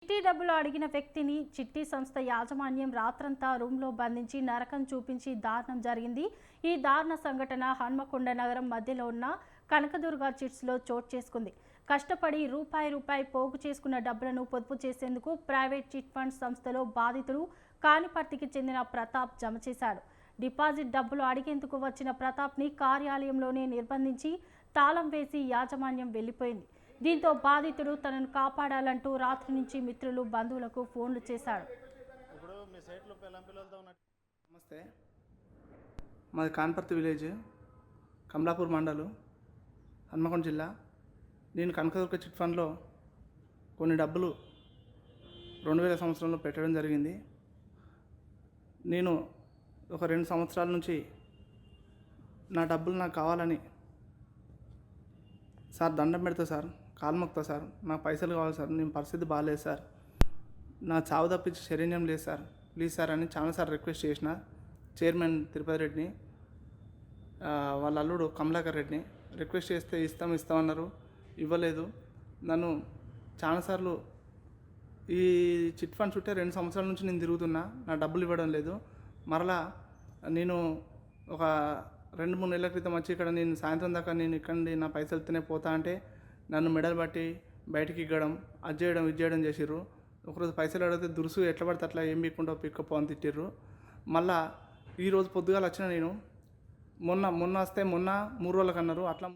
చిట్టి డబ్బులు అడిగిన వ్యక్తిని చిట్టి సంస్థ యాజమాన్యం రాత్రంతా రూమ్లో బంధించి నరకం చూపించి దారుణం జరిగింది. ఈ దారుణ సంఘటన హన్మకొండ నగరం మధ్యలో ఉన్న కనకదుర్గ చిట్స్లో చోటు చేసుకుంది. కష్టపడి రూపాయి పోగు చేసుకున్న డబ్బులను పొదుపు చేసేందుకు ప్రైవేట్ చిట్ ఫండ్ సంస్థలో బాధితుడు కానిపర్తికి చెందిన ప్రతాప్ జమ చేశాడు. డిపాజిట్ డబ్బులు అడిగేందుకు వచ్చిన ప్రతాప్ని కార్యాలయంలోనే నిర్బంధించి తాళం వేసి యాజమాన్యం వెళ్లిపోయింది. దీంతో బాధితుడు తనను కాపాడాలంటూ రాత్రి నుంచి మిత్రులు బంధువులకు ఫోన్లు చేశాడు. నమస్తే, మాది కాన్పర్తి విలేజ్, కమలాపూర్ మండలు, హన్మకొండ జిల్లా. నేను కనకదుర్గ చిట్ ఫండ్లో కొన్ని డబ్బులు 2000 సంవత్సరంలో పెట్టడం జరిగింది. నేను ఒక 2 సంవత్సరాల నుంచి నా డబ్బులు నాకు కావాలని సార్ దండం పెడతా సార్, కాలు మొక్తా సార్, నాకు పైసలు కావాలి సార్, నేను పరిస్థితి బాగాలేదు సార్, నా చావు తప్పించి శరణ్యం లేదు సార్, ప్లీజ్ సార్ అని చాలాసార్లు రిక్వెస్ట్ చేసిన. చైర్మన్ తిరుపతి రెడ్డిని, వాళ్ళ అల్లుడు కమలాకర్ రెడ్డిని రిక్వెస్ట్ చేస్తే ఇస్తామన్నారు, ఇవ్వలేదు. నన్ను చాలాసార్లు ఈ చిట్ ఫండ్ చుట్టే 2 సంవత్సరాల నుంచి నేను తిరుగుతున్నా, నా డబ్బులు ఇవ్వడం లేదు. మరలా నేను ఒక 2-3 నెలల క్రితం వచ్చి ఇక్కడ నేను సాయంత్రం దాకా నేను ఇక్కడ నా పైసలు తినే పోతా అంటే నన్ను మెడలు బట్టి బయటికి ఇగ్గడం, అది చేయడం ఇది చేయడం చేసిర్రు. ఒకరోజు పైసలు అడిగితే దురుసు ఎట్లా పడితే అట్లా ఏం పీక్కుంటో పిక్కపో అని తిట్టిర్రు. మళ్ళా ఈరోజు పొద్దుగాల వచ్చిన నేను మొన్న వస్తే మొన్న 3 రోజులకు అన్నారు. అట్లా